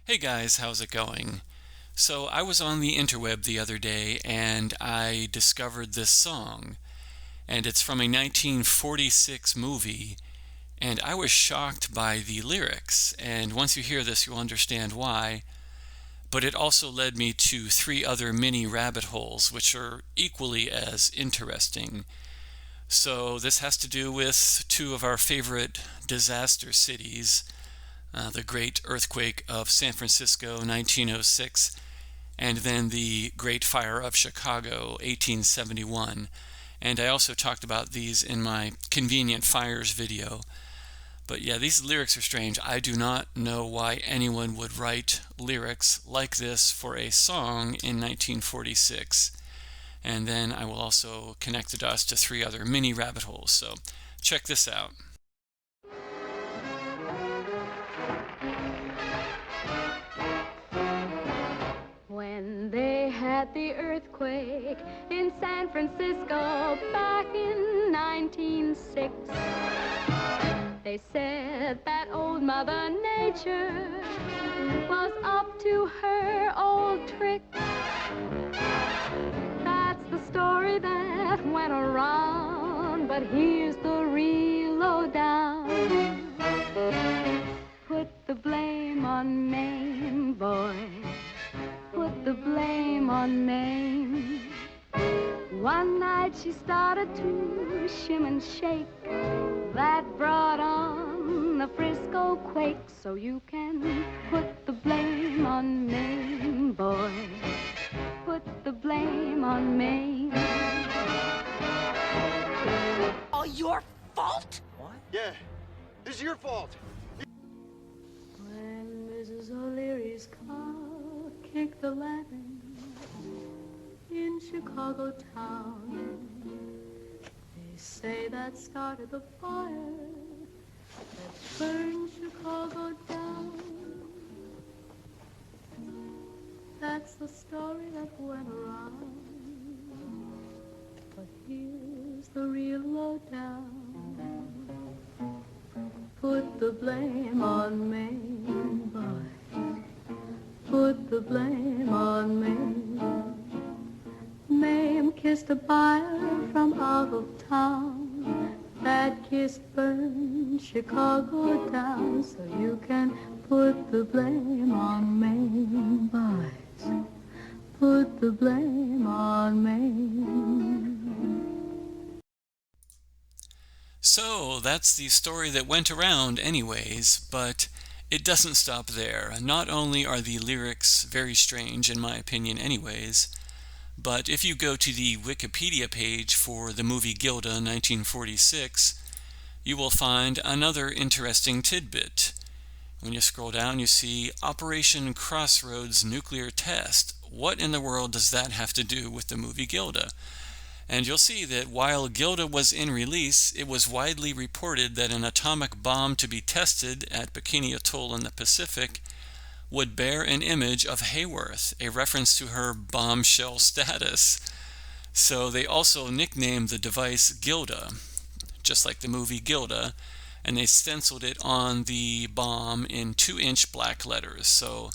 Hey guys, how's it going? So I was on the interweb the other day and I discovered this song, and it's from a 1946 movie, and I was shocked by the lyrics. And once you hear this, you'll understand why. But it also led me to three other mini rabbit holes, which are equally as interesting. So this has to do with two of our favorite disaster cities, the Great Earthquake of San Francisco, 1906, and then the Great Fire of Chicago, 1871. And I also talked about these in my Convenient Fires video. But yeah, these lyrics are strange. I do not know why anyone would write lyrics like this for a song in 1946. And then I will also connect the dots to three other mini rabbit holes. So check this out. When they had the earthquake in San Francisco back in 1906, they said that old Mother Nature was up to her old tricks. That's the story that went around, but here's the real lowdown. Put the blame on Mame, boy. Put the blame on Mame. One night she started to shim and shake. That brought on the Frisco quake. So you can put the blame on Mame, boy. Put the blame on Mame. All your fault? Yeah, this is your fault. When Mrs. O'Leary's car kicked the lantern in Chicago town, they say that started the fire that burned Chicago down. That's the story that went around, but here's the real lowdown. Put the blame on Mame, boy. Put the blame on Mame. Mame kissed a buyer from out of town. That kiss burned Chicago down. So you can put the blame on Mame, boys. Put the blame on Mame. So that's the story that went around anyways, but it doesn't stop there. Not only are the lyrics very strange, in my opinion anyways, but if you go to the Wikipedia page for the movie Gilda 1946, you will find another interesting tidbit. When you scroll down, you see Operation Crossroads Nuclear Test. What in the world does that have to do with the movie Gilda? And you'll see that while Gilda was in release, it was widely reported that an atomic bomb to be tested at Bikini Atoll in the Pacific would bear an image of Hayworth, a reference to her bombshell status. So they also nicknamed the device Gilda, just like the movie Gilda, and they stenciled it on the bomb in 2-inch black letters. So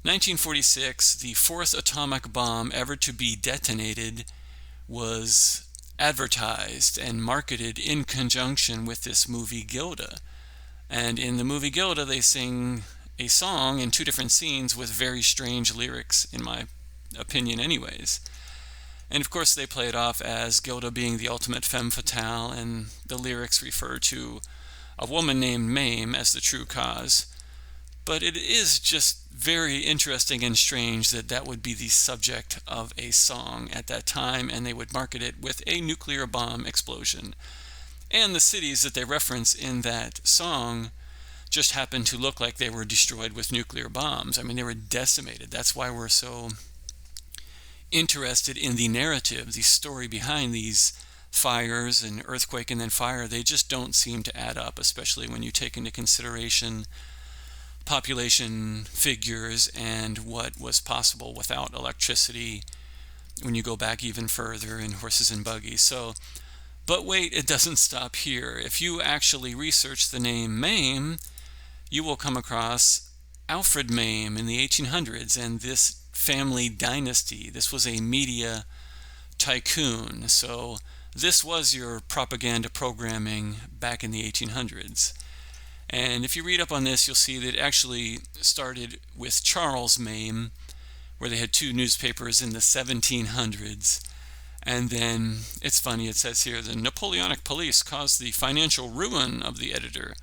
1946, the fourth atomic bomb ever to be detonated, was advertised and marketed in conjunction with this movie Gilda. And in the movie Gilda, they sing a song in two different scenes with very strange lyrics, in my opinion anyways. And of course they play it off as Gilda being the ultimate femme fatale, and the lyrics refer to a woman named Mame as the true cause. But it is just very interesting and strange that that would be the subject of a song at that time, and they would market it with a nuclear bomb explosion. And the cities that they reference in that song just happen to look like they were destroyed with nuclear bombs. I mean, they were decimated. That's why we're so interested in the narrative, the story behind these fires and earthquake and then fire. They just don't seem to add up, especially when you take into consideration population figures and what was possible without electricity when you go back even further in horses and buggies. So, but wait, it doesn't stop here. If you actually research the name Mame, you will come across Alfred Mame in the 1800s, and this family dynasty. This was a media tycoon. So this was your propaganda programming back in the 1800s. And if you read up on this, you'll see that it actually started with Charles Mame, where they had two newspapers in the 1700s. And then, it's funny, it says here, the Napoleonic police caused the financial ruin of the editor.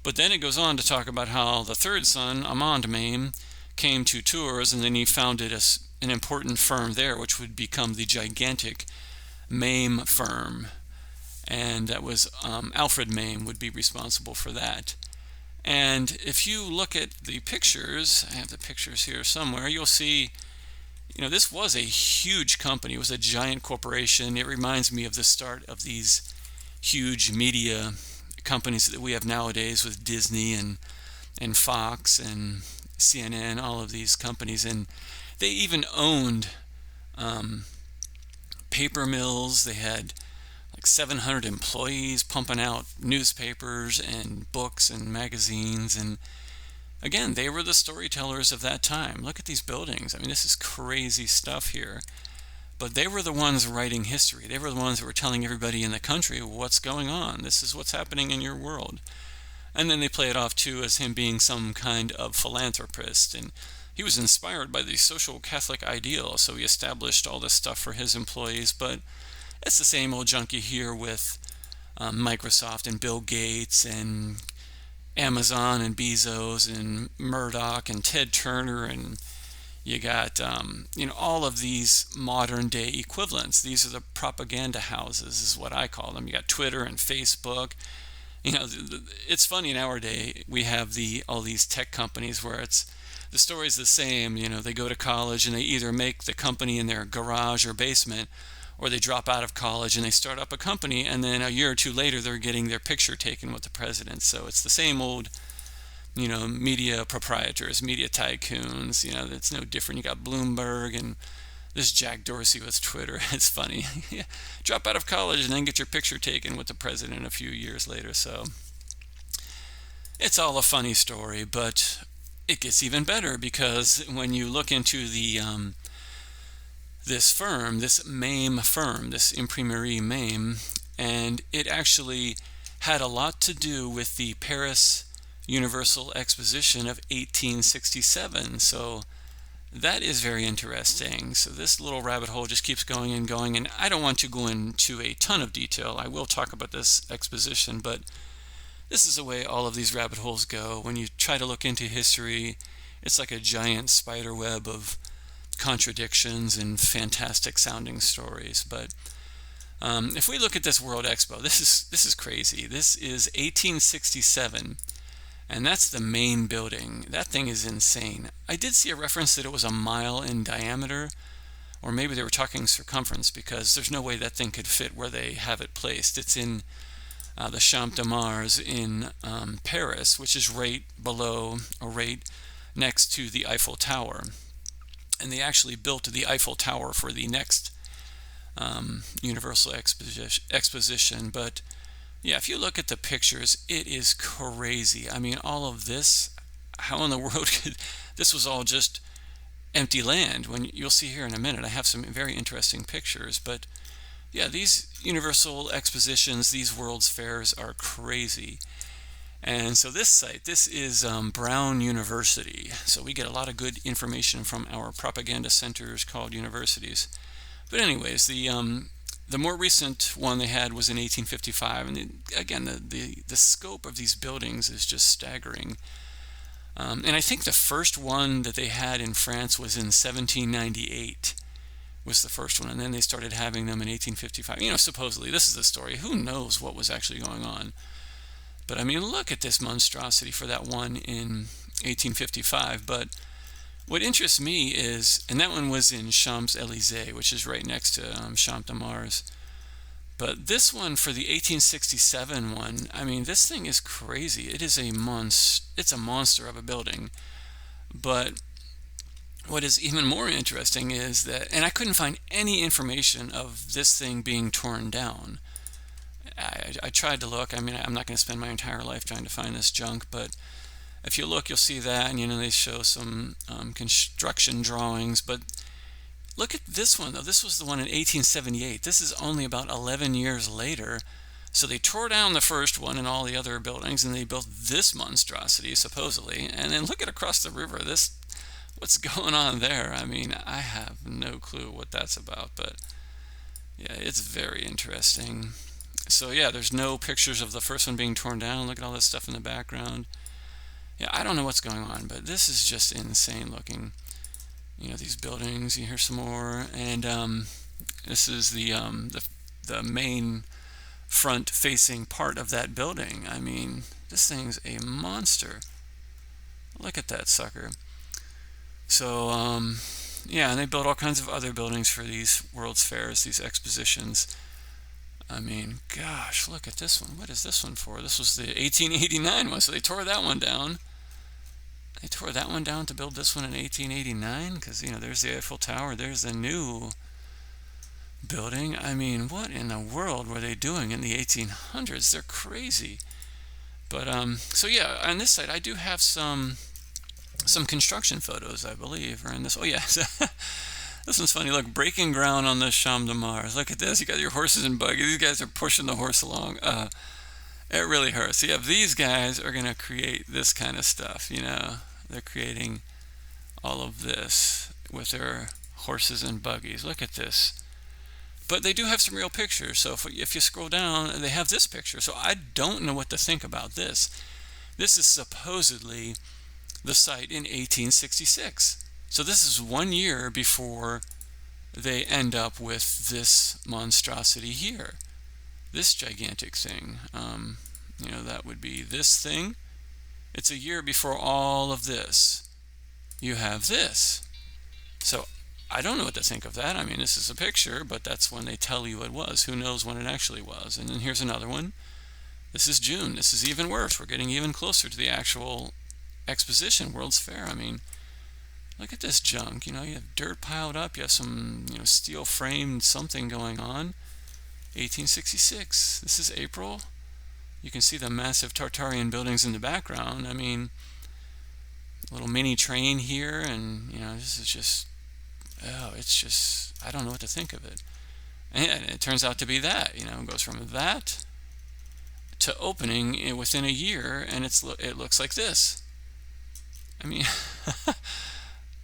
But then it goes on to talk about how the third son, Armand Mame, came to Tours, and then he founded an important firm there, which would become the gigantic Mame firm. And that was Alfred Mame would be responsible for that. And if you look at the pictures, I have the pictures here somewhere, you'll see, this was a huge company. It was a giant corporation. It reminds me of the start of these huge media companies that we have nowadays with Disney and Fox and CNN, all of these companies. And they even owned paper mills. They had like 700 employees pumping out newspapers and books and magazines. And again, they were the storytellers of that time. Look at these buildings. I mean, this is crazy stuff here. But they were the ones writing history. They were the ones that were telling everybody in the country what's going on. This is what's happening in your world. And then they play it off too as him being some kind of philanthropist. And he was inspired by the social Catholic ideal, so he established all this stuff for his employees. But it's the same old junkie here with Microsoft and Bill Gates and Amazon and Bezos and Murdoch and Ted Turner, and you got all of these modern day equivalents. These are the propaganda houses, is what I call them. You got Twitter and Facebook. It's funny, in our day we have all these tech companies where the story's the same. They go to college and they either make the company in their garage or basement, or they drop out of college and they start up a company, and then a year or two later they're getting their picture taken with the president. So it's the same old media proprietors, media tycoons. It's no different. You got Bloomberg and this Jack Dorsey with Twitter. It's funny. Drop out of college and then get your picture taken with the president a few years later. So it's all a funny story, but it gets even better, because when you look into this firm, this Mame firm, this Imprimerie Mame, and it actually had a lot to do with the Paris Universal Exposition of 1867. So that is very interesting. So this little rabbit hole just keeps going and going, and I don't want to go into a ton of detail. I will talk about this exposition, but this is the way all of these rabbit holes go. When you try to look into history, it's like a giant spider web of contradictions and fantastic sounding stories. But if we look at this World Expo, this is crazy. This is 1867. And that's the main building. That thing is insane. I did see a reference that it was a mile in diameter, or maybe they were talking circumference, because there's no way that thing could fit where they have it placed. It's in the Champ de Mars in Paris, which is right below or right next to the Eiffel Tower. And they actually built the Eiffel Tower for the next Universal Exposition. But yeah, if you look at the pictures, it is crazy. I mean, all of this, how in the world could this was all just empty land? When you'll see here in a minute, I have some very interesting pictures. But yeah, these Universal Expositions, these World's Fairs are crazy. And so this site, this is Brown University. So we get a lot of good information from our propaganda centers called universities. But anyways, the more recent one they had was in 1855, and again, the scope of these buildings is just staggering. And I think the first one that they had in France was in 1798, was the first one, and then they started having them in 1855. Supposedly, this is the story. Who knows what was actually going on? But I mean, look at this monstrosity for that one in 1855. But what interests me is, and that one was in Champs-Élysées, which is right next to Champ de Mars. But this one for the 1867 one, I mean, this thing is crazy. It is it's a monster of a building. But what is even more interesting is that, and I couldn't find any information of this thing being torn down. I tried to look. I mean, I'm not going to spend my entire life trying to find this junk, but If you look, you'll see that, and they show some construction drawings. But look at this one, though. This was the one in 1878. This is only about 11 years later. So they tore down the first one and all the other buildings, and they built this monstrosity, supposedly. And then look at across the river. What's going on there? I mean, I have no clue what that's about, but yeah, it's very interesting. So yeah, there's no pictures of the first one being torn down. Look at all this stuff in the background. Yeah, I don't know what's going on, but this is just insane looking. These buildings. You hear some more, and this is the main front-facing part of that building. I mean, this thing's a monster. Look at that sucker. So yeah, and they built all kinds of other buildings for these World's Fairs, these expositions. I mean, gosh, look at this one. What is this one for? This was the 1889 one, so they tore that one down. They tore that one down to build this one in 1889, because, there's the Eiffel Tower, there's the new building. I mean, what in the world were they doing in the 1800s? They're crazy. But, so yeah, on this site, I do have some construction photos, I believe, are in this. Oh, yeah. This one's funny. Look, breaking ground on the Champ de Mars. Look at this. You got your horses and buggies. These guys are pushing the horse along. It really hurts. So, yeah, these guys are going to create this kind of stuff, They're creating all of this with their horses and buggies. Look at this. But they do have some real pictures. So if you scroll down, they have this picture. So I don't know what to think about this. This is supposedly the site in 1866. So this is 1 year before they end up with this monstrosity here. This gigantic thing. That would be this thing. It's a year before all of this. You have this. So I don't know what to think of that. I mean, this is a picture, but that's when they tell you it was. Who knows when it actually was? And then here's another one. This is June. This is even worse. We're getting even closer to the actual exposition, World's Fair. I mean, look at this junk. You have dirt piled up. You have some, steel framed something going on. 1866. This is April. You can see the massive Tartarian buildings in the background. I mean, a little mini train here, and this is just, it's just, I don't know what to think of it. And it turns out to be that, it goes from that to opening within a year, and it looks like this. I mean,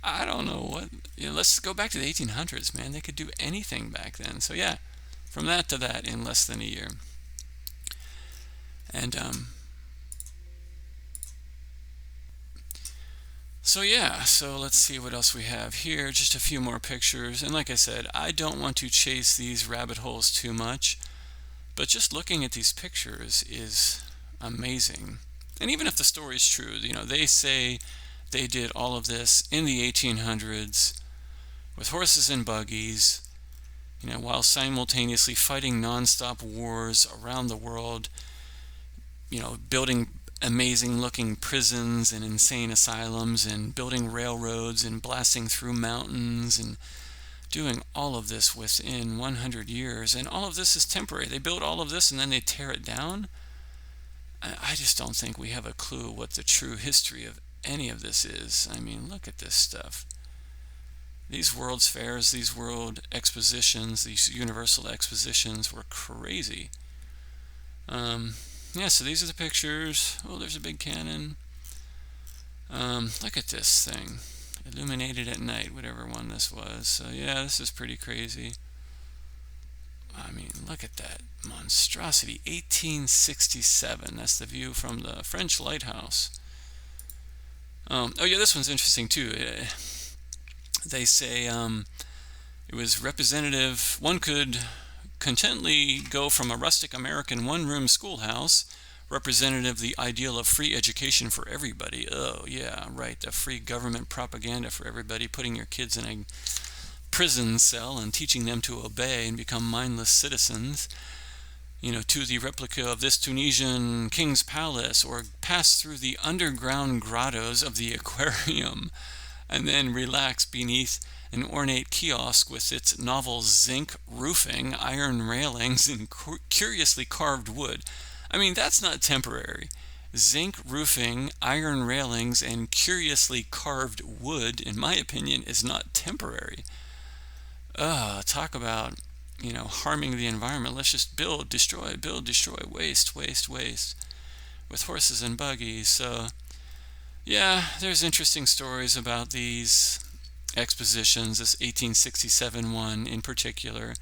I don't know what. Let's go back to the 1800s, man. They could do anything back then. So yeah, from that to that in less than a year. And so yeah, so let's see what else we have here. Just a few more pictures. And like I said, I don't want to chase these rabbit holes too much, but just looking at these pictures is amazing. And even if the story is true, they say they did all of this in the 1800s with horses and buggies, while simultaneously fighting nonstop wars around the world, building amazing looking prisons and insane asylums, and building railroads and blasting through mountains, and doing all of this within 100 years. And all of this is temporary. They build all of this and then they tear it down. I just don't think we have a clue what the true history of any of this is. I mean, look at this stuff. These World's Fairs, these world expositions, these universal expositions were crazy. Yeah, so these are the pictures. Oh, there's a big cannon. Look at this thing. Illuminated at night, whatever one this was. So yeah, this is pretty crazy. I mean, look at that monstrosity. 1867. That's the view from the French lighthouse. Oh yeah, this one's interesting too. They say it was representative. One could contently go from a rustic American one-room schoolhouse, representative the ideal of free education for everybody. Oh yeah, right, the free government propaganda for everybody, putting your kids in a prison cell and teaching them to obey and become mindless citizens, to the replica of this Tunisian king's palace, or pass through the underground grottos of the aquarium and then relax beneath an ornate kiosk with its novel zinc roofing, iron railings, and curiously carved wood. I mean, that's not temporary. zinc roofing, iron railings, and curiously carved wood, in my opinion, is not temporary. Talk about, harming the environment. Let's just build, destroy, waste, waste, waste, with horses and buggies. So, yeah, there's interesting stories about these expositions, this 1867 one in particular.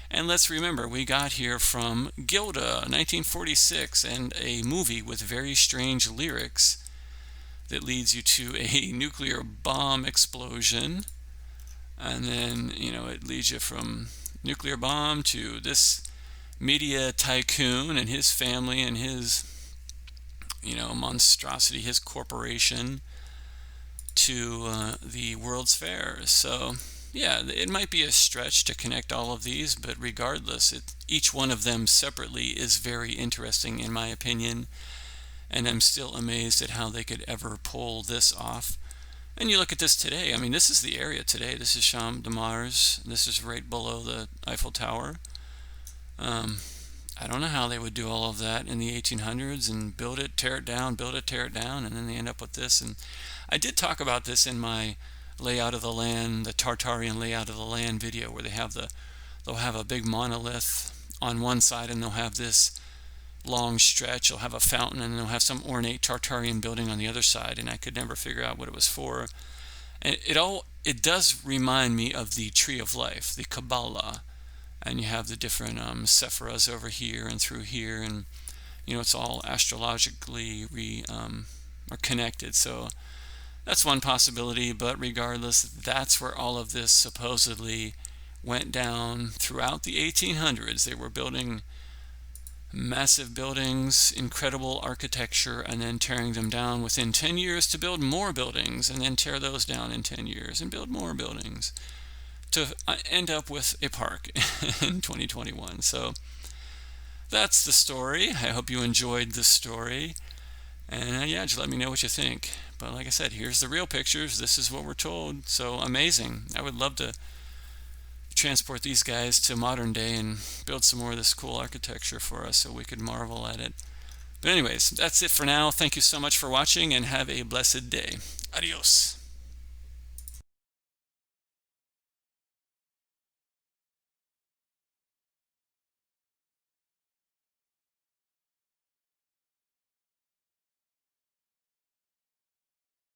And let's remember, we got here from Gilda, 1946, and a movie with very strange lyrics that leads you to a nuclear bomb explosion. And then, it leads you from nuclear bomb to this media tycoon and his family and his, monstrosity, his corporation, to the World's Fair. So, yeah, it might be a stretch to connect all of these, but regardless, each one of them separately is very interesting in my opinion, and I'm still amazed at how they could ever pull this off. And you look at this today, I mean, this is the area today. This is Champ de Mars. This is right below the Eiffel Tower. I don't know how they would do all of that in the 1800s and build it, tear it down, build it, tear it down, and then they end up with this. And I did talk about this in my layout of the land, the Tartarian layout of the land video, where they'll have a big monolith on one side, and they'll have this long stretch. They'll have a fountain, and they'll have some ornate Tartarian building on the other side. And I could never figure out what it was for. And it does remind me of the Tree of Life, the Kabbalah. And you have the different sephiras over here and through here, and it's all astrologically are connected. So that's one possibility, but regardless, that's where all of this supposedly went down throughout the 1800s. They were building massive buildings, incredible architecture, and then tearing them down within 10 years to build more buildings, and then tear those down in 10 years and build more buildings, to end up with a park in 2021. So that's the story. I hope you enjoyed the story. And yeah, just let me know what you think. But like I said, here's the real pictures. This is what we're told. So amazing. I would love to transport these guys to modern day and build some more of this cool architecture for us so we could marvel at it. But anyways, that's it for now. Thank you so much for watching, and have a blessed day. Adios.